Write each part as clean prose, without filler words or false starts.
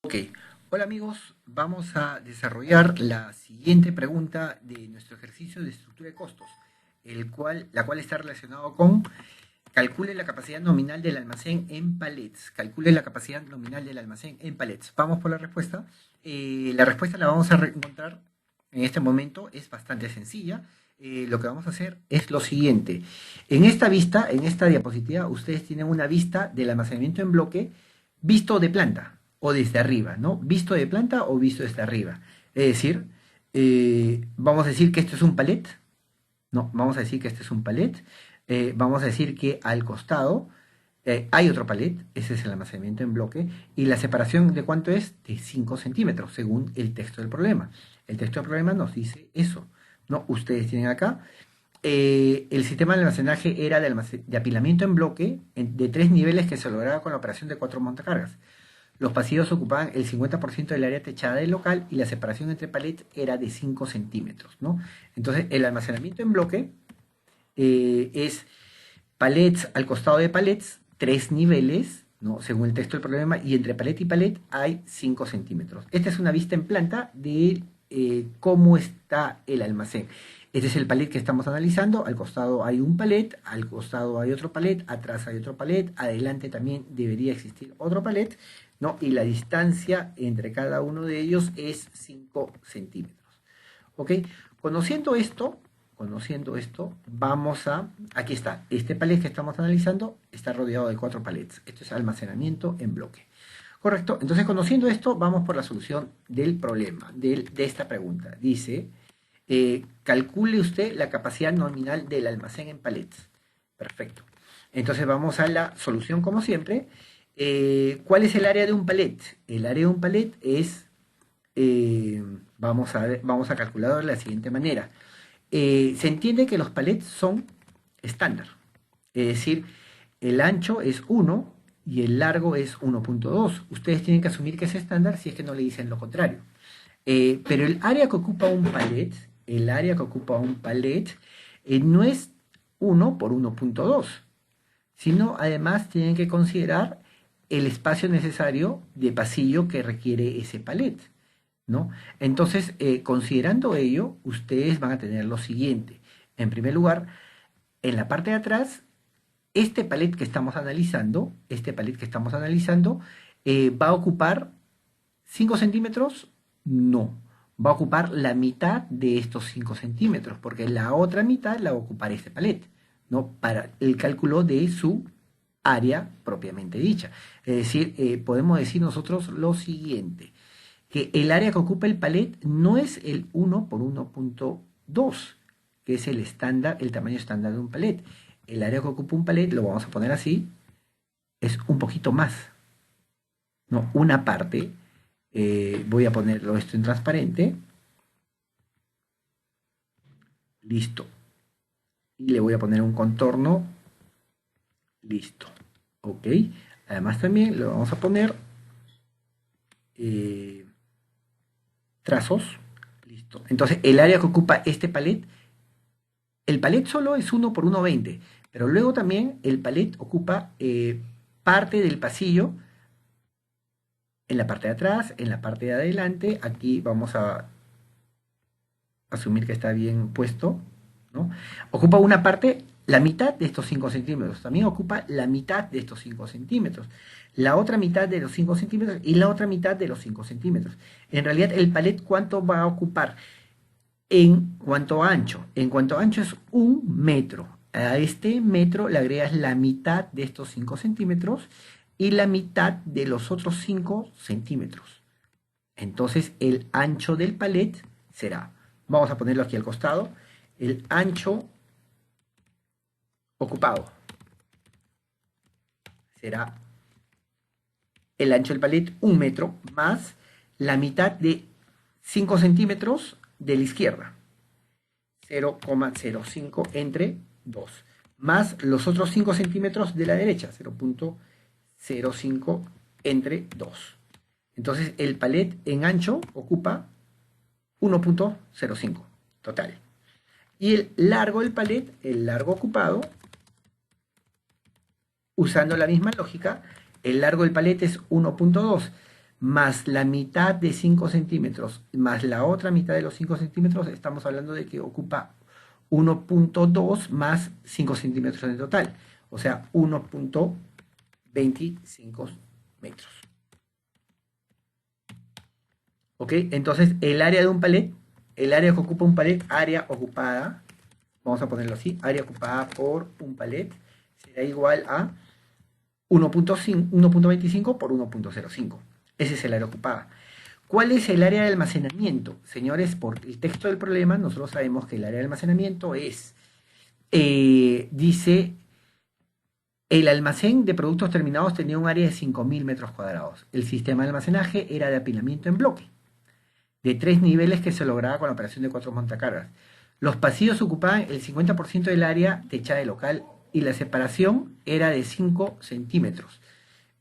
Ok, hola amigos, vamos a desarrollar la siguiente pregunta de nuestro ejercicio de estructura de costos, la cual está relacionado con calcule la capacidad nominal del almacén en palets. Calcule la capacidad nominal del almacén en palets. Vamos por la respuesta. La respuesta la vamos a encontrar en este momento, es bastante sencilla. Lo que vamos a hacer es lo siguiente. En esta vista, en esta diapositiva, ustedes tienen una vista del almacenamiento en bloque visto de planta o desde arriba, ¿no? Visto de planta o visto desde arriba. Es decir, vamos a decir que esto es un palet, ¿no? Vamos a decir que este es un palet. Vamos a decir que al costado hay otro palet, ese es el almacenamiento en bloque, y la separación de cuánto es de 5 centímetros, según el texto del problema. El texto del problema nos dice eso, ¿no? Ustedes tienen acá, el sistema de almacenaje era de apilamiento en bloque de 3 niveles que se lograba con la operación de 4 montacargas. Los pasillos ocupaban el 50% del área techada del local y la separación entre palets era de 5 centímetros, ¿no? Entonces, el almacenamiento en bloque es palets al costado de palets, 3 niveles, ¿no? Según el texto del problema, y entre palet y palet hay 5 centímetros. Esta es una vista en planta de cómo está el almacén. Este es el palet que estamos analizando. Al costado hay un palet, al costado hay otro palet, atrás hay otro palet, adelante también debería existir otro palet, ¿no? Y la distancia entre cada uno de ellos es 5 centímetros. ¿Ok? Conociendo esto, aquí está, este palet que estamos analizando está rodeado de 4 palets. Esto es almacenamiento en bloque. Correcto, entonces conociendo esto, vamos por la solución del problema, de esta pregunta. Dice, calcule usted la capacidad nominal del almacén en palets. Perfecto. Entonces vamos a la solución como siempre. ¿Cuál es el área de un palet? El área de un palet es, vamos a calcularlo de la siguiente manera. Se entiende que los palets son estándar, es decir, el ancho es 1 y el largo es 1.2. Ustedes tienen que asumir que es estándar si es que no le dicen lo contrario. Pero el área que ocupa un palet, no es 1 por 1.2, sino además tienen que considerar el espacio necesario de pasillo que requiere ese palet, ¿no? Entonces, considerando ello, ustedes van a tener lo siguiente. En primer lugar, en la parte de atrás, este palet que estamos analizando, ¿va a ocupar 5 centímetros? No. Va a ocupar la mitad de estos 5 centímetros, porque la otra mitad la va a ocupar este palet, ¿no? Para el cálculo de su área propiamente dicha. Es decir, podemos decir nosotros lo siguiente, que el área que ocupa el palet no es el 1 por 1.2, que es el estándar, el tamaño estándar de un palet. El área que ocupa un palet, lo vamos a poner así, es un poquito más, ¿no? Una parte, voy a ponerlo esto en transparente, listo. Y le voy a poner un contorno, listo. Ok, además también le vamos a poner trazos, listo. Entonces el área que ocupa este palet, el palet solo es 1 por 1.20, pero luego también el palet ocupa parte del pasillo en la parte de atrás, en la parte de adelante. Aquí vamos a asumir que está bien puesto, ¿no? Ocupa una parte, la mitad de estos 5 centímetros. También ocupa la mitad de estos 5 centímetros. La otra mitad de los 5 centímetros y la otra mitad de los 5 centímetros. En realidad, el palet, ¿cuánto va a ocupar? En cuanto a ancho. En cuanto a ancho es 1 metro. A este metro le agregas la mitad de estos 5 centímetros y la mitad de los otros 5 centímetros. Entonces el ancho del palet será, vamos a ponerlo aquí al costado, el ancho ocupado será el ancho del palet 1 metro más la mitad de 5 centímetros de la izquierda, 0,05 entre 2, más los otros 5 centímetros de la derecha, 0,05 entre 2. Entonces el palet en ancho ocupa 1.05 total. Y el largo del palet, el largo ocupado, usando la misma lógica, el largo del palet es 1.2 más la mitad de 5 centímetros, más la otra mitad de los 5 centímetros, estamos hablando de que ocupa 1.2 más 5 centímetros en total, o sea, 1.25 metros. ¿Ok? Entonces, el área de un palet, el área que ocupa un palet, área ocupada, vamos a ponerlo así, área ocupada por un palet, será igual a 1.25 por 1.05. Ese es el área ocupada. ¿Cuál es el área de almacenamiento? Señores, por el texto del problema, nosotros sabemos que el área de almacenamiento es, dice, el almacén de productos terminados tenía un área de 5.000 metros cuadrados. El sistema de almacenaje era de apilamiento en bloque, de 3 niveles que se lograba con la operación de 4 montacargas. Los pasillos ocupaban el 50% del área techada de local y la separación era de 5 centímetros.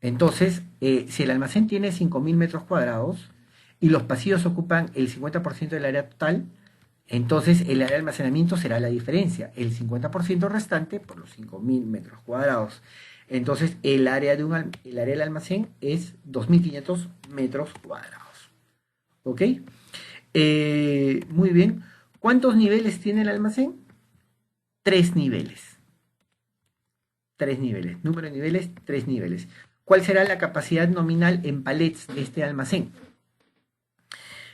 Entonces, si el almacén tiene 5.000 metros cuadrados y los pasillos ocupan el 50% del área total, entonces el área de almacenamiento será la diferencia, el 50% restante por los 5.000 metros cuadrados. Entonces, el área del almacén es 2.500 metros cuadrados. ¿Ok? Muy bien. ¿Cuántos niveles tiene el almacén? 3 niveles. 3 niveles. Número de niveles, 3 niveles. ¿Cuál será la capacidad nominal en palets de este almacén?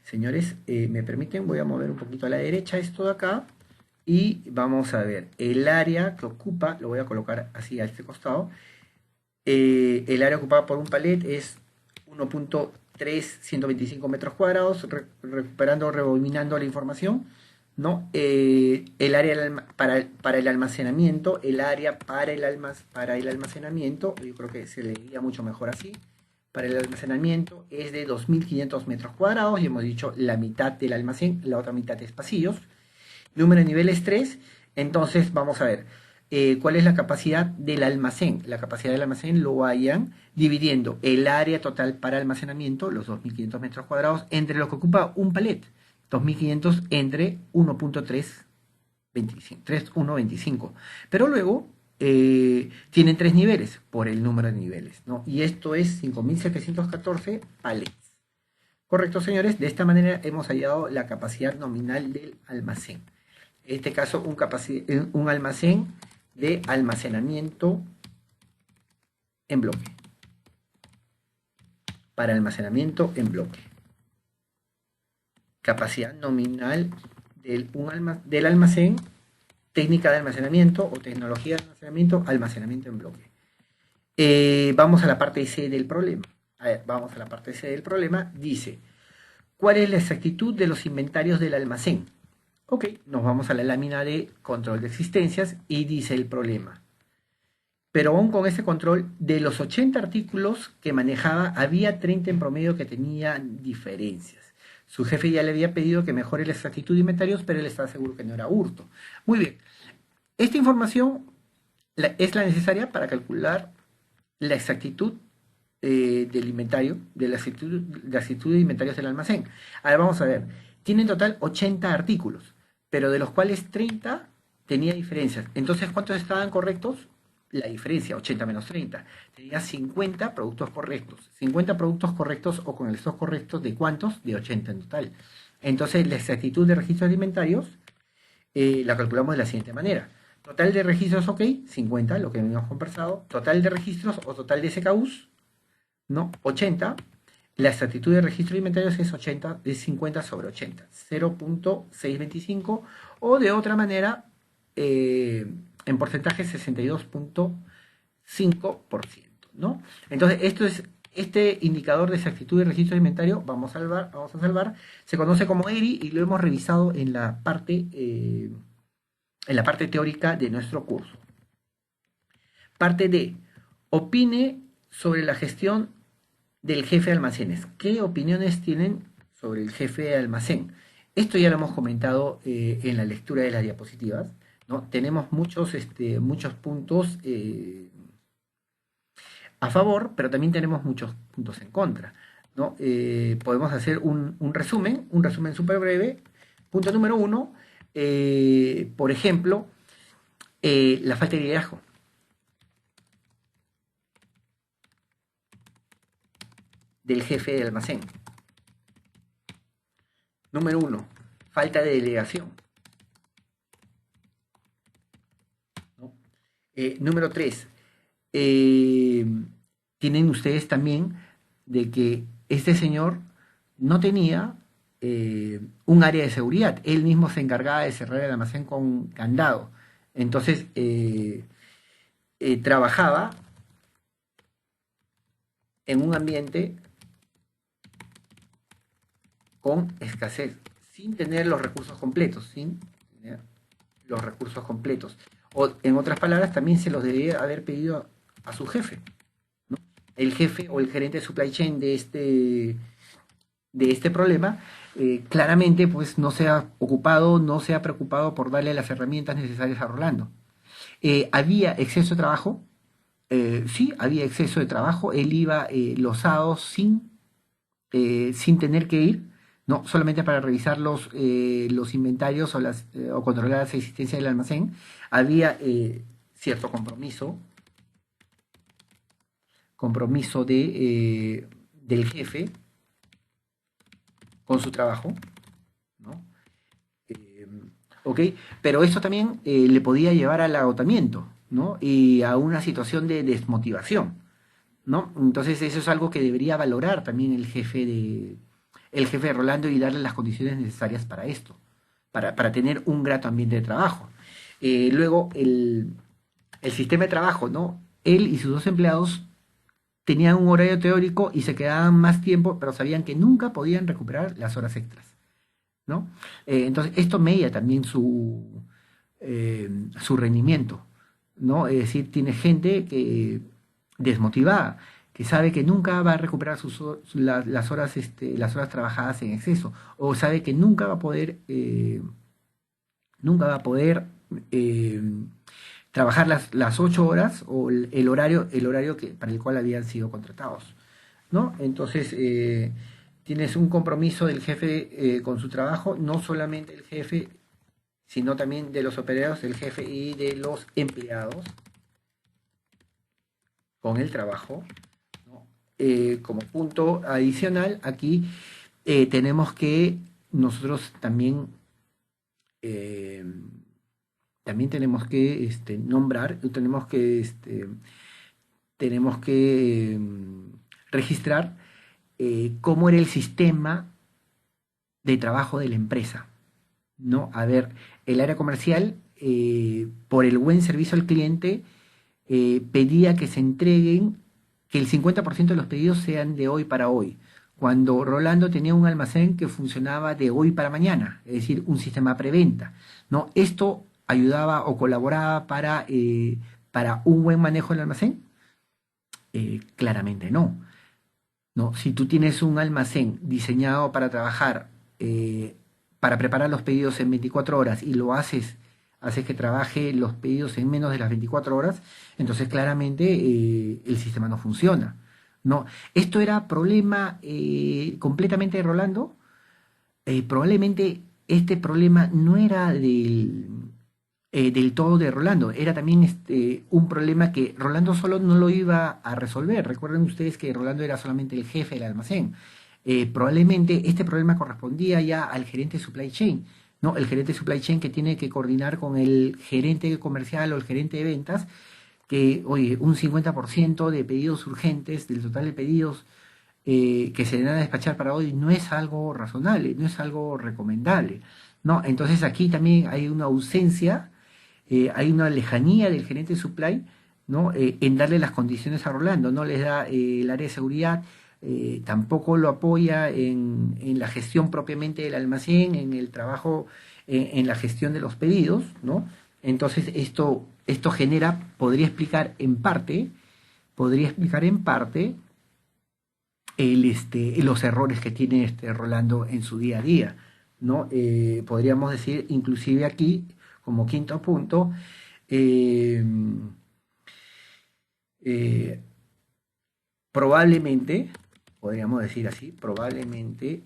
Señores, me permiten, voy a mover un poquito a la derecha esto de acá y vamos a ver el área que ocupa, lo voy a colocar así a este costado. El área ocupada por un palet es 1.3125 metros cuadrados, recuperando, rebobinando la información, ¿no? El área para el almacenamiento, el área para el almacenamiento, yo creo que se leería mucho mejor así, para el almacenamiento es de 2.500 metros cuadrados, y hemos dicho la mitad del almacén, la otra mitad es pasillos. Número de niveles 3, entonces vamos a ver cuál es la capacidad del almacén. La capacidad del almacén lo vayan dividiendo el área total para almacenamiento, los 2.500 metros cuadrados, entre lo que ocupa un palet, 2.500 entre 1.325. Pero luego tienen 3 niveles por el número de niveles, ¿no? Y esto es 5.714 palets. Correcto, señores. De esta manera hemos hallado la capacidad nominal del almacén. En este caso, un almacén de almacenamiento en bloque. Para almacenamiento en bloque. Capacidad nominal del almacén, técnica de almacenamiento o tecnología de almacenamiento en bloque. Vamos a la parte C del problema. A ver, vamos a la parte C del problema. Dice, ¿cuál es la exactitud de los inventarios del almacén? Ok, nos vamos a la lámina de control de existencias y dice el problema. Pero aún con este control, de los 80 artículos que manejaba, había 30 en promedio que tenían diferencias. Su jefe ya le había pedido que mejore la exactitud de inventarios, pero él estaba seguro que no era hurto. Muy bien, esta información es la necesaria para calcular la exactitud del inventario, de la exactitud de inventarios del almacén. Ahora vamos a ver, tiene en total 80 artículos, pero de los cuales 30 tenía diferencias. Entonces, ¿cuántos estaban correctos? La diferencia, 80 menos 30. Tenía 50 productos correctos. 50 productos correctos o con el stock correcto, ¿de cuántos? De 80 en total. Entonces, la exactitud de registros de inventarios la calculamos de la siguiente manera. Total de registros, ok, 50, lo que habíamos conversado. Total de registros o total de SKUs, ¿no? 80. La exactitud de registro de inventarios es 80, es 50 sobre 80, 0.625, o de otra manera, en porcentaje 62.5%, ¿no? Entonces, este indicador de exactitud de registro de inventario, vamos a salvar, se conoce como ERI y lo hemos revisado en la parte teórica de nuestro curso. Parte D. Opine sobre la gestión del jefe de almacenes. ¿Qué opiniones tienen sobre el jefe de almacén? Esto ya lo hemos comentado en la lectura de las diapositivas, ¿no? Tenemos muchos puntos a favor, pero también tenemos muchos puntos en contra, ¿no? Podemos hacer un resumen súper breve. Punto número 1, por ejemplo, la falta de liderazgo. del jefe del almacén. Número 1, falta de delegación, ¿no? Número 3, tienen ustedes también de que este señor no tenía un área de seguridad. Él mismo se encargaba de cerrar el almacén con candado. Entonces, trabajaba en un ambiente con escasez, sin tener los recursos completos, sin tener los recursos completos. O, en otras palabras, también se los debía haber pedido a su jefe, ¿no? El jefe o el gerente de supply chain de este problema, claramente pues no se ha ocupado, no se ha preocupado por darle las herramientas necesarias a Rolando. ¿Había exceso de trabajo? Sí, había exceso de trabajo. Él iba los sábados sin tener que ir, no solamente para revisar los inventarios o controlar la existencia del almacén. Había cierto compromiso del jefe con su trabajo, ¿no? Eh, ¿Ok? Pero eso también le podía llevar al agotamiento, ¿no? Y a una situación de desmotivación, ¿no? Entonces eso es algo que debería valorar también el jefe de Rolando y darle las condiciones necesarias para esto, para tener un grato ambiente de trabajo. Luego, el sistema de trabajo, ¿no? Él y sus dos empleados tenían un horario teórico y se quedaban más tiempo, pero sabían que nunca podían recuperar las horas extras, ¿no? Entonces, esto media también su rendimiento, ¿no? Es decir, tiene gente que desmotivada, que sabe que nunca va a recuperar las horas trabajadas en exceso, o sabe que nunca va a poder eh, trabajar las 8 horas o el horario para el cual habían sido contratados, ¿no? Entonces, tienes un compromiso del jefe con su trabajo, no solamente el jefe, sino también de los operarios, del jefe y de los empleados con el trabajo, ¿no? Como punto adicional, aquí tenemos que nosotros eh, también tenemos que nombrar, tenemos que registrar cómo era el sistema de trabajo de la empresa, ¿no? A ver, el área comercial, por el buen servicio al cliente, pedía que se entreguen, que el 50% de los pedidos sean de hoy para hoy, cuando Rolando tenía un almacén que funcionaba de hoy para mañana, es decir, un sistema preventa, ¿no? Esto ayudaba o colaboraba para un buen manejo del almacén. Claramente no. ¿No? Si tú tienes un almacén diseñado para trabajar, para preparar los pedidos en 24 horas y haces que trabaje los pedidos en menos de las 24 horas, entonces claramente el sistema no funciona. ¿No? Esto era problema completamente de Rolando. Probablemente este problema no era del todo de Rolando, era también un problema que Rolando solo no lo iba a resolver. Recuerden ustedes que Rolando era solamente el jefe del almacén. Probablemente este problema correspondía ya al gerente de supply chain, ¿no? El gerente de supply chain que tiene que coordinar con el gerente comercial o el gerente de ventas, que, oye, un 50% de pedidos urgentes, del total de pedidos que se den a despachar para hoy, no es algo razonable, no es algo recomendable, ¿no? Entonces aquí también hay una ausencia, hay una lejanía del gerente de supply, ¿no? En darle las condiciones a Rolando, no les da el área de seguridad, tampoco lo apoya en la gestión propiamente del almacén, en el trabajo, en la gestión de los pedidos, ¿no? Entonces esto podría explicar en parte los errores que tiene Rolando en su día a día, ¿no? Podríamos decir, inclusive aquí, como quinto punto, eh, eh, probablemente, podríamos decir así, probablemente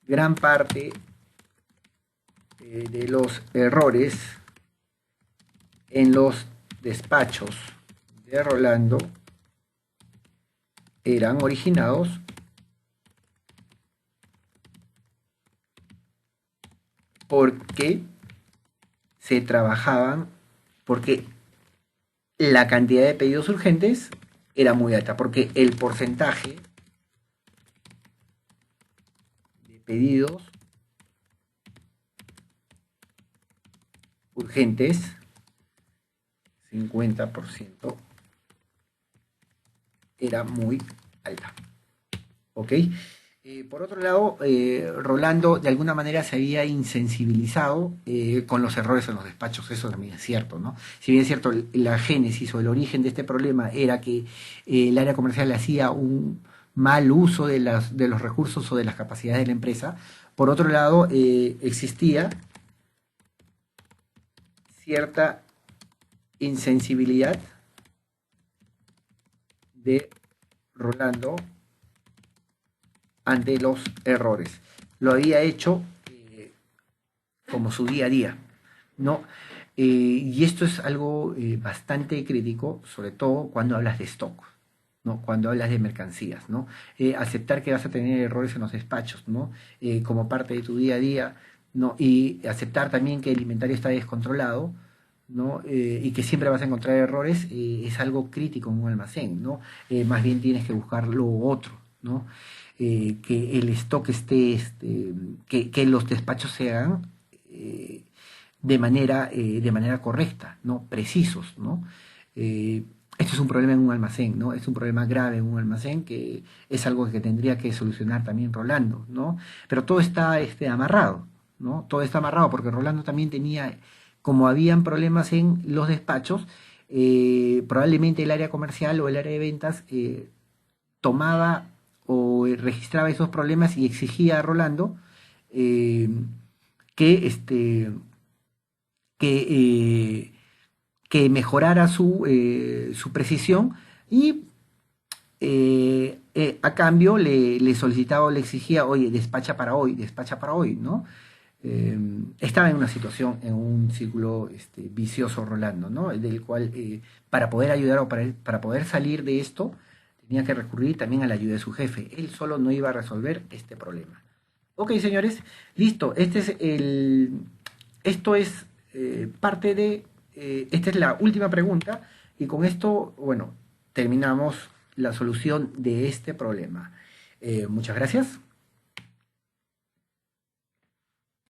gran parte de los errores en los despachos de Rolando eran originados porque se trabajaban, porque la cantidad de pedidos urgentes era muy alta, porque el porcentaje de pedidos urgentes, 50%, era muy alta. ¿Ok? Por otro lado, Rolando de alguna manera se había insensibilizado con los errores en los despachos, eso también es cierto, ¿no? Si bien es cierto, la génesis o el origen de este problema era que el área comercial hacía un mal uso de los recursos o de las capacidades de la empresa, por otro lado, existía cierta insensibilidad de Rolando ante los errores. Lo había hecho como su día a día, ¿no? Y esto es algo bastante crítico, sobre todo cuando hablas de stock, ¿no? Cuando hablas de mercancías, ¿no? Aceptar que vas a tener errores en los despachos, ¿no? Como parte de tu día a día, ¿no? Y aceptar también que el inventario está descontrolado, ¿no? Y que siempre vas a encontrar errores, es algo crítico en un almacén, ¿no? Más bien tienes que buscar lo otro, ¿no? Que el stock esté, que los despachos se hagan eh, de manera correcta, ¿no? Precisos, ¿no? Eh, Esto es un problema en un almacén, ¿no? Es un problema grave en un almacén que es algo que tendría que solucionar también Rolando, ¿no? Pero todo está amarrado, ¿no? Todo está amarrado porque Rolando también tenía, como habían problemas en los despachos, probablemente el área comercial o el área de ventas tomaba o registraba esos problemas y exigía a Rolando eh, que, que, eh, que mejorara su precisión y a cambio le solicitaba o le exigía, oye, despacha para hoy, ¿no? Eh, Estaba en una situación, en un círculo vicioso Rolando, ¿no? Del cual, para poder ayudar o para poder salir de esto, tenía que recurrir también a la ayuda de su jefe. Él solo no iba a resolver este problema. Ok, señores, listo. Esto es parte de, esta es la última pregunta y con esto, bueno, terminamos la solución de este problema. Muchas gracias.